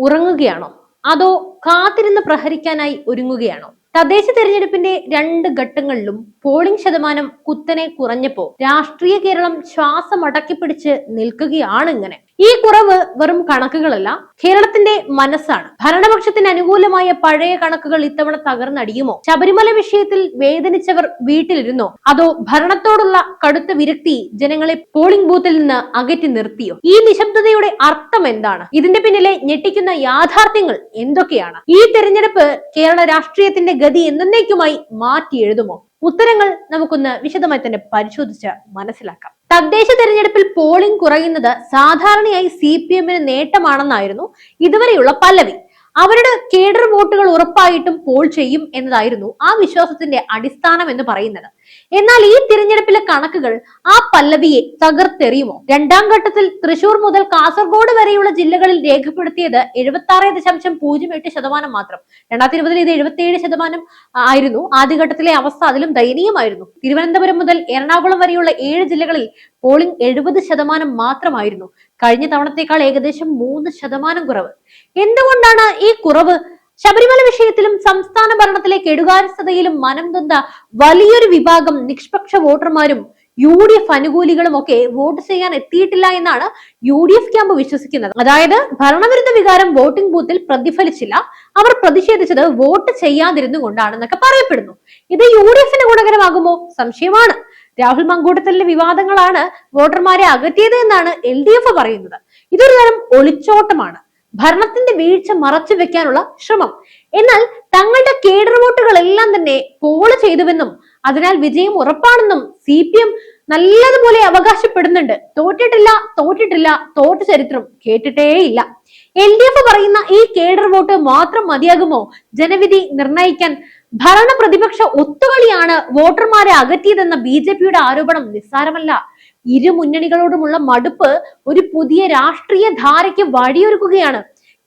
ഉറങ്ങുകയാണോ അതോ കാത്തിരുന്ന് പ്രഹരിക്കാനായി ഒരുങ്ങുകയാണോ? തദ്ദേശ തെരഞ്ഞെടുപ്പിന്റെ 2 ഘട്ടങ്ങളിലും പോളിംഗ് ശതമാനം കുത്തനെ കുറഞ്ഞപ്പോ രാഷ്ട്രീയ കേരളം ശ്വാസം അടക്കിപ്പിടിച്ച് നിൽക്കുകയാണ്. ഇങ്ങനെ ഈ കുറവ് വെറും കണക്കുകളല്ല, കേരളത്തിന്റെ മനസ്സാണ്. ഭരണപക്ഷത്തിന് അനുകൂലമായ പഴയ കണക്കുകൾ ഇത്തവണ തകർന്നടിയുമോ? ശബരിമല വിഷയത്തിൽ വേദനിച്ചവർ വീട്ടിലിരുന്നോ അതോ ഭരണത്തോടുള്ള കടുത്ത വിരക്തി ജനങ്ങളെ പോളിംഗ് ബൂത്തിൽ നിന്ന് അകറ്റി നിർത്തിയോ? ഈ നിശബ്ദതയുടെ അർത്ഥം എന്താണ്? ഇതിന്റെ പിന്നിലെ ഞെട്ടിക്കുന്ന യാഥാർത്ഥ്യങ്ങൾ എന്തൊക്കെയാണ്? ഈ തെരഞ്ഞെടുപ്പ് കേരള രാഷ്ട്രീയത്തിന്റെ ഗതി എന്നേക്കുമായി മാറ്റി എഴുതുമോ? ഉത്തരങ്ങൾ നമുക്കൊന്ന് വിശദമായി തന്നെ പരിശോധിച്ച് മനസ്സിലാക്കാം. തദ്ദേശ തെരഞ്ഞെടുപ്പിൽ പോളിംഗ് കുറയുന്നത് സാധാരണയായി CPM-ന് നേട്ടമാണെന്നായിരുന്നു ഇതുവരെയുള്ള പല്ലവി. അവരുടെ കേഡർ വോട്ടുകൾ ഉറപ്പായിട്ടും പോൾ ചെയ്യും എന്നതായിരുന്നു ആ വിശ്വാസത്തിന്റെ അടിസ്ഥാനം എന്ന് പറയുന്നത്. എന്നാൽ ഈ തിരഞ്ഞെടുപ്പിലെ കണക്കുകൾ ആ പല്ലവിയെ തകർത്തെറിയുമോ? 2ാം ഘട്ടത്തിൽ തൃശൂർ മുതൽ കാസർഗോഡ് വരെയുള്ള ജില്ലകളിൽ രേഖപ്പെടുത്തിയത് 76.08% മാത്രം. 2020 ഇത് 77% ആയിരുന്നു. ആദ്യഘട്ടത്തിലെ അവസ്ഥ അതിലും ദയനീയമായിരുന്നു. തിരുവനന്തപുരം മുതൽ എറണാകുളം വരെയുള്ള 7 ജില്ലകളിൽ പോളിംഗ് 70% മാത്രമായിരുന്നു. കഴിഞ്ഞ തവണത്തേക്കാൾ ഏകദേശം 3% കുറവ്. എന്തുകൊണ്ടാണ് ഈ കുറവ്? ശബരിമല വിഷയത്തിലും സംസ്ഥാന ഭരണത്തിലെ കെടുകാര്യസ്ഥതയിലും മനം നൊന്ത വലിയൊരു വിഭാഗം നിഷ്പക്ഷ വോട്ടർമാരും UDF അനുകൂലികളും ഒക്കെ വോട്ട് ചെയ്യാൻ എത്തിയിട്ടില്ല എന്നാണ് UDF ക്യാമ്പ് വിശ്വസിക്കുന്നത്. അതായത് ഭരണവിരുദ്ധ വികാരം വോട്ടിംഗ് ബൂത്തിൽ പ്രതിഫലിച്ചില്ല, അവർ പ്രതിഷേധിച്ചത് വോട്ട് ചെയ്യാതിരുന്നു കൊണ്ടാണെന്നൊക്കെ പറയപ്പെടുന്നു. ഇത് UDF-ന് ഗുണകരമാകുമോ? സംശയമാണ്. രാഹുൽ മങ്കൂട്ടത്തലിന്റെ വിവാദങ്ങളാണ് വോട്ടർമാരെ അകറ്റിയത് എന്നാണ് LDF പറയുന്നത്. ഇതൊരു തരം ഒളിച്ചോട്ടമാണ്, ഭരണത്തിന്റെ വീഴ്ച മറച്ചു വെക്കാനുള്ള ശ്രമം. എന്നാൽ തങ്ങളുടെ കേഡർ വോട്ടുകളെല്ലാം തന്നെ പോള് ചെയ്തുവെന്നും അതിനാൽ വിജയം ഉറപ്പാണെന്നും CPM നല്ലതുപോലെ അവകാശപ്പെടുന്നുണ്ട്. തോറ്റിട്ടില്ല, തോറ്റ ചരിത്രം കേട്ടിട്ടേയില്ല. LDF പറയുന്ന ഈ കേഡർ വോട്ട് മാത്രം മതിയാകുമോ ജനവിധി നിർണയിക്കാൻ? ഭരണ പ്രതിപക്ഷ ഒത്തുകളിയാണ് വോട്ടർമാരെ അകറ്റിയതെന്ന BJP-യുടെ ആരോപണം നിസ്സാരമല്ല. ഇരു മുന്നണികളോടുമുള്ള മടുപ്പ് ഒരു പുതിയ രാഷ്ട്രീയ ധാരയ്ക്ക് വഴിയൊരുക്കുകയാണ്.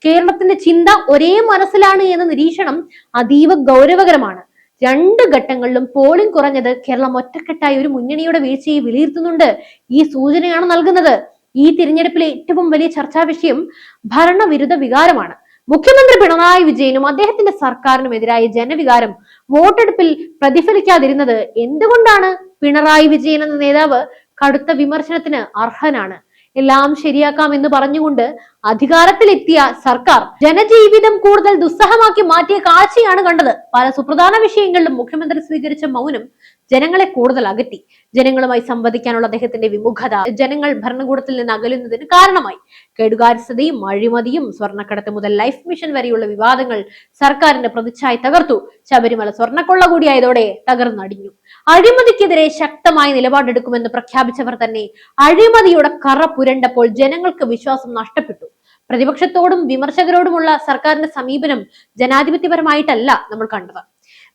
കേരളത്തിന്റെ ചിന്ത ഒരേ മനസ്സിലാണ് എന്ന നിരീക്ഷണം അതീവ ഗൗരവകരമാണ്. 2 ഘട്ടങ്ങളിലും പോളിംഗ് കുറഞ്ഞത് കേരളം ഒറ്റക്കെട്ടായി ഒരു മുന്നണിയുടെ വീഴ്ചയെ വിലയിരുത്തുന്നുണ്ട്. ഈ സൂചനയാണ് നൽകുന്നത്. ഈ തിരഞ്ഞെടുപ്പിലെ ഏറ്റവും വലിയ ചർച്ചാ വിഷയം ഭരണവിരുദ്ധ വികാരമാണ്. മുഖ്യമന്ത്രി പിണറായി വിജയനും അദ്ദേഹത്തിന്റെ സർക്കാരിനുമെതിരായ ജനവികാരം വോട്ടെടുപ്പിൽ പ്രതിഫലിക്കാതിരുന്നത് എന്തുകൊണ്ടാണ്? പിണറായി വിജയൻ എന്ന നേതാവ് കടുത്ത വിമർശനത്തിന് അർഹനാണ്. എല്ലാം ശരിയാക്കാം എന്ന് പറഞ്ഞുകൊണ്ട് അധികാരത്തിലെത്തിയ സർക്കാർ ജനജീവിതം കൂടുതൽ ദുസ്സഹമാക്കി മാറ്റിയ കാഴ്ചയാണ് കണ്ടത്. പല സുപ്രധാന വിഷയങ്ങളിലും മുഖ്യമന്ത്രി സ്വീകരിച്ച മൗനം ജനങ്ങളെ കൂടുതൽ അകറ്റി. ജനങ്ങളുമായി സംവദിക്കാനുള്ള അദ്ദേഹത്തിന്റെ വിമുഖത ജനങ്ങൾ ഭരണകൂടത്തിൽ നിന്ന് അകലുന്നതിന് കാരണമായി. കെടുകാര്യസ്ഥതയും അഴിമതിയും സ്വർണ്ണക്കടത്ത് മുതൽ ലൈഫ് മിഷൻ വരെയുള്ള വിവാദങ്ങൾ സർക്കാരിന്റെ പ്രതിച്ഛായ തകർത്തു. ശബരിമല സ്വർണ്ണക്കൊള്ള കൂടിയായതോടെ തകർന്നടിഞ്ഞു. അഴിമതിക്കെതിരെ ശക്തമായ നിലപാടെടുക്കുമെന്ന് പ്രഖ്യാപിച്ചവർ തന്നെ അഴിമതിയുടെ കറ പുരണ്ടപ്പോൾ ജനങ്ങൾക്ക് വിശ്വാസം നഷ്ടപ്പെട്ടു. പ്രതിപക്ഷത്തോടും വിമർശകരോടുമുള്ള സർക്കാരിന്റെ സമീപനം ജനാധിപത്യപരമായിട്ടല്ല നമ്മൾ കണ്ടത്.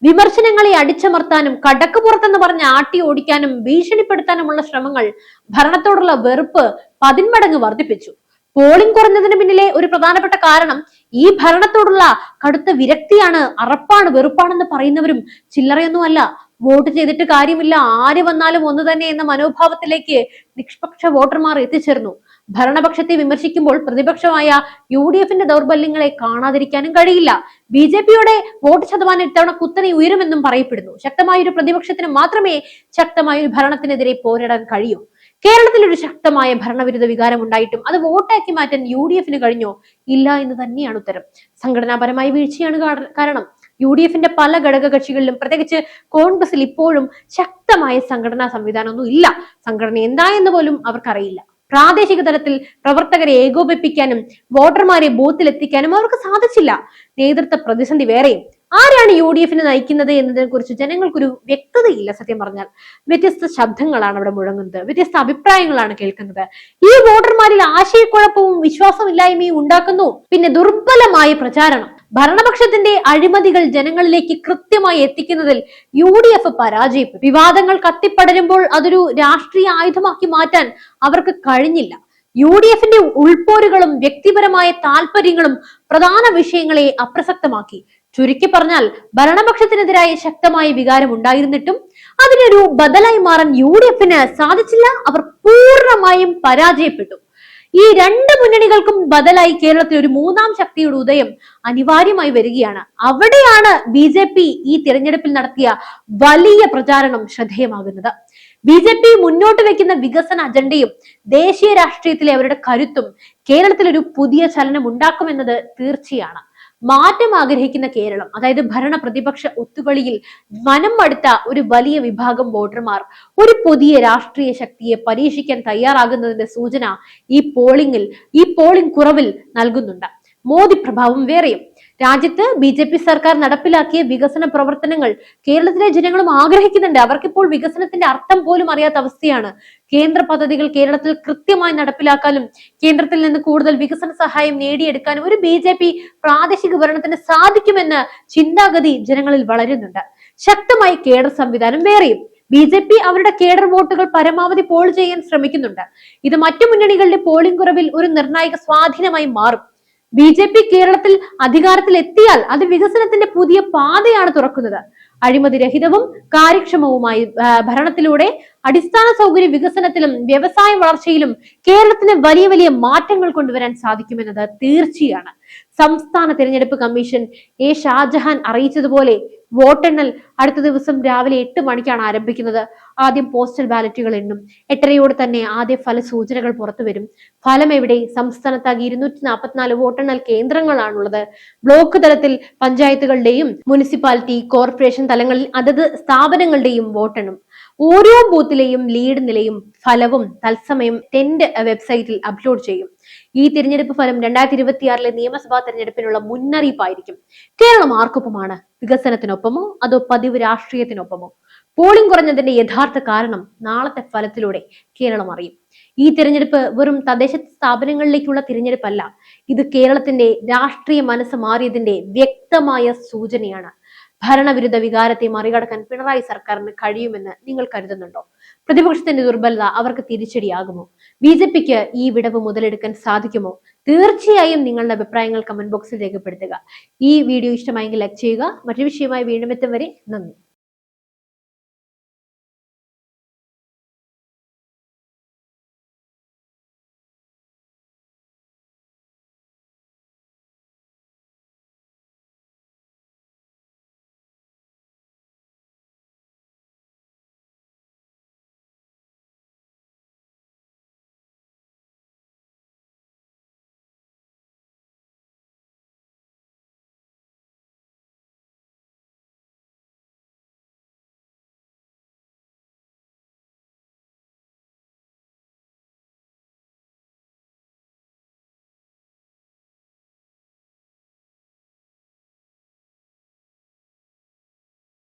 വിമർശനങ്ങളെ അടിച്ചമർത്താനും കടക്ക് പുറത്തെന്ന് പറഞ്ഞ് ആട്ടി ഓടിക്കാനും ഭീഷണിപ്പെടുത്താനുമുള്ള ശ്രമങ്ങൾ ഭരണത്തോടുള്ള വെറുപ്പ് 10 മടങ്ങ് വർദ്ധിപ്പിച്ചു. പോളിംഗ് കുറഞ്ഞതിന് പിന്നിലെ ഒരു പ്രധാനപ്പെട്ട കാരണം ഈ ഭരണത്തോടുള്ള കടുത്ത വിരക്തിയാണ്. അറപ്പാണ്, വെറുപ്പാണെന്ന് പറയുന്നവരും ചില്ലറയൊന്നുമല്ല. വോട്ട് ചെയ്തിട്ട് കാര്യമില്ല, ആര് വന്നാലും ഒന്ന് തന്നെ എന്ന മനോഭാവത്തിലേക്ക് നിഷ്പക്ഷ വോട്ടർമാർ എത്തിച്ചേർന്നു. ഭരണപക്ഷത്തെ വിമർശിക്കുമ്പോൾ പ്രതിപക്ഷമായ UDF-ന്റെ ദൗർബല്യങ്ങളെ കാണാതിരിക്കാനും കഴിയില്ല. BJP-യുടെ വോട്ട് ശതമാനം ഇത്തവണ കുത്തനെ ഉയരുമെന്നും പറയപ്പെടുന്നു. ശക്തമായൊരു പ്രതിപക്ഷത്തിന് മാത്രമേ ശക്തമായൊരു ഭരണത്തിനെതിരെ പോരാടാൻ കഴിയൂ. കേരളത്തിൽ ഒരു ശക്തമായ ഭരണവിരുദ്ധ വികാരം ഉണ്ടായിട്ടും അത് വോട്ടാക്കി മാറ്റാൻ UDF-ന് കഴിഞ്ഞോ? ഇല്ല എന്ന് തന്നെയാണ് ഉത്തരം. സംഘടനാപരമായ വീഴ്ചയാണ് കാരണം. UDF-ന്റെ പല ഘടക കക്ഷികളിലും പ്രത്യേകിച്ച് കോൺഗ്രസിൽ ഇപ്പോഴും ശക്തമായ സംഘടനാ സംവിധാനമൊന്നും ഇല്ല. സംഘടന എന്തായെന്ന് പോലും അവർക്കറിയില്ല. പ്രാദേശിക തലത്തിൽ പ്രവർത്തകരെ ഏകോപിപ്പിക്കാനും വോട്ടർമാരെ ബൂത്തിലെത്തിക്കാനും അവർക്ക് സാധിച്ചില്ല. നേതൃത്വ പ്രതിസന്ധി വേറെയും. ആരാണ് UDF-നെ നയിക്കുന്നത് എന്നതിനെ കുറിച്ച് ജനങ്ങൾക്കൊരു വ്യക്തതയില്ല. സത്യം പറഞ്ഞാൽ വ്യത്യസ്ത ശബ്ദങ്ങളാണ് അവിടെ മുഴങ്ങുന്നത്, വ്യത്യസ്ത അഭിപ്രായങ്ങളാണ് കേൾക്കുന്നത്. ഈ വോട്ടർമാരിൽ ആശയക്കുഴപ്പവും വിശ്വാസമില്ലായ്മയും ഉണ്ടാക്കുന്നു. പിന്നെ ദുർബലമായ പ്രചാരണം. ഭരണപക്ഷത്തിന്റെ അഴിമതികൾ ജനങ്ങളിലേക്ക് കൃത്യമായി എത്തിക്കുന്നതിൽ UDF പരാജയപ്പെട്ടു. വിവാദങ്ങൾ കത്തിപ്പടരുമ്പോൾ അതൊരു രാഷ്ട്രീയ ആയുധമാക്കി മാറ്റാൻ അവർക്ക് കഴിഞ്ഞില്ല. UDF-ന്റെ ഉൾപോരുകളും വ്യക്തിപരമായ താല്പര്യങ്ങളും പ്രധാന വിഷയങ്ങളെ അപ്രസക്തമാക്കി. ചുരുക്കി പറഞ്ഞാൽ ഭരണപക്ഷത്തിനെതിരായ ശക്തമായ വികാരം ഉണ്ടായിരുന്നിട്ടും അതിനൊരു ബദലായി മാറാൻ UDF-ന് സാധിച്ചില്ല. അവർ പൂർണ്ണമായും പരാജയപ്പെട്ടു. ഈ രണ്ട് മുന്നണികൾക്കും ബദലായി കേരളത്തിൽ ഒരു മൂന്നാം ശക്തിയുടെ ഉദയം അനിവാര്യമായി വരികയാണ്. അവിടെയാണ് BJP ഈ തിരഞ്ഞെടുപ്പിൽ നടത്തിയ വലിയ പ്രചാരണം ശ്രദ്ധേയമാകുന്നത്. BJP മുന്നോട്ട് വെക്കുന്ന വികസന അജണ്ടയും ദേശീയ രാഷ്ട്രീയത്തിലെ അവരുടെ കരുത്തും കേരളത്തിൽ ഒരു പുതിയ ചലനം ഉണ്ടാക്കുമെന്നത് തീർച്ചയാണ്. മാറ്റം ആഗ്രഹിക്കുന്ന കേരളം, അതായത് ഭരണ പ്രതിപക്ഷ ഒത്തുകളിയിൽ മനം മടുത്ത ഒരു വലിയ വിഭാഗം വോട്ടർമാർ ഒരു പുതിയ രാഷ്ട്രീയ ശക്തിയെ പരീക്ഷിക്കാൻ തയ്യാറാകുന്നതിന്റെ സൂചന ഈ പോളിംഗ് കുറവിൽ നൽകുന്നുണ്ട്. മോദി പ്രഭാവം വേറെയും. രാജ്യത്ത് BJP സർക്കാർ നടപ്പിലാക്കിയ വികസന പ്രവർത്തനങ്ങൾ കേരളത്തിലെ ജനങ്ങളും ആഗ്രഹിക്കുന്നുണ്ട്. അവർക്കിപ്പോൾ വികസനത്തിന്റെ അർത്ഥം പോലും അറിയാത്ത അവസ്ഥയാണ്. കേന്ദ്ര പദ്ധതികൾ കേരളത്തിൽ കൃത്യമായി നടപ്പിലാക്കാനും കേന്ദ്രത്തിൽ നിന്ന് കൂടുതൽ വികസന സഹായം നേടിയെടുക്കാനും ഒരു BJP പ്രാദേശിക ഭരണത്തിന് സാധിക്കുമെന്ന ചിന്താഗതി ജനങ്ങളിൽ വളരുന്നുണ്ട്. ശക്തമായി കേഡർ സംവിധാനം വേറെയും. BJP അവരുടെ കേഡർ വോട്ടുകൾ പരമാവധി പോൾ ചെയ്യാൻ ശ്രമിക്കുന്നുണ്ട്. ഇത് മറ്റു മുന്നണികളുടെ പോളിംഗ് കുറവിൽ ഒരു നിർണായക സ്വാധീനമായി മാറും. BJP കേരളത്തിൽ അധികാരത്തിൽ എത്തിയാൽ അത് വികസനത്തിന്റെ പുതിയ പാതയാണ് തുറക്കുന്നത്. അഴിമതിരഹിതവും കാര്യക്ഷമവുമായി ഭരണത്തിലൂടെ അടിസ്ഥാന സൗകര്യ വികസനത്തിലും വ്യവസായ വളർച്ചയിലും കേരളത്തിന് വലിയ വലിയ മാറ്റങ്ങൾ കൊണ്ടുവരാൻ സാധിക്കുമെന്നത് തീർച്ചയാണ്. സംസ്ഥാന തിരഞ്ഞെടുപ്പ് കമ്മീഷൻ ഷാജഹാൻ അറിയിച്ചതുപോലെ വോട്ടെണ്ണൽ അടുത്ത ദിവസം രാവിലെ 8 മണിക്കാണ് ആരംഭിക്കുന്നത്. ആദ്യം പോസ്റ്റൽ ബാലറ്റുകൾ എണ്ണും. 8:30 തന്നെ ആദ്യ ഫല സൂചനകൾ പുറത്തു വരും. ഫലം എവിടെ? സംസ്ഥാനത്താകെ 244 വോട്ടെണ്ണൽ കേന്ദ്രങ്ങളാണുള്ളത്. ബ്ലോക്ക് തലത്തിൽ പഞ്ചായത്തുകളുടെയും മുനിസിപ്പാലിറ്റി, കോർപ്പറേഷൻ തലങ്ങളിൽ അതത് സ്ഥാപനങ്ങളുടെയും വോട്ടെണ്ണും. ഓരോ ബൂത്തിലെയും ലീഡ് നിലയും ഫലവും തത്സമയം ടെന്റ് വെബ്സൈറ്റിൽ അപ്ലോഡ് ചെയ്യും. ഈ തിരഞ്ഞെടുപ്പ് ഫലം 2026 നിയമസഭാ തെരഞ്ഞെടുപ്പിനുള്ള മുന്നറിയിപ്പായിരിക്കും. കേരളം ആർക്കൊപ്പമാണ്? വികസനത്തിനൊപ്പമോ അതോ പതിവ് രാഷ്ട്രീയത്തിനൊപ്പമോ? പോളിംഗ് കുറഞ്ഞതിന്റെ യഥാർത്ഥ കാരണം നാളത്തെ ഫലത്തിലൂടെ കേരളം അറിയും. ഈ തിരഞ്ഞെടുപ്പ് വെറും തദ്ദേശ സ്ഥാപനങ്ങളിലേക്കുള്ള തിരഞ്ഞെടുപ്പല്ല. ഇത് കേരളത്തിന്റെ രാഷ്ട്രീയ മനസ്സ് മാറിയതിന്റെ വ്യക്തമായ സൂചനയാണ്. ഭരണവിരുദ്ധ വികാരത്തെ മറികടക്കാൻ പിണറായി സർക്കാരിന് കഴിയുമെന്ന് നിങ്ങൾ കരുതുന്നുണ്ടോ? പ്രതിപക്ഷത്തിന്റെ ദുർബലത അവർക്ക് തിരിച്ചടിയാകുമോ? BJPക്ക് ഈ വിടവ് മുതലെടുക്കാൻ സാധിക്കുമോ? തീർച്ചയായും നിങ്ങളുടെ അഭിപ്രായങ്ങൾ കമന്റ് ബോക്സിൽ രേഖപ്പെടുത്തുക. ഈ വീഡിയോ ഇഷ്ടമായെങ്കിൽ ലൈക്ക് ചെയ്യുക. മറ്റൊരു വിഷയമായി വീണ്ടും എത്തും വരെ നന്ദി.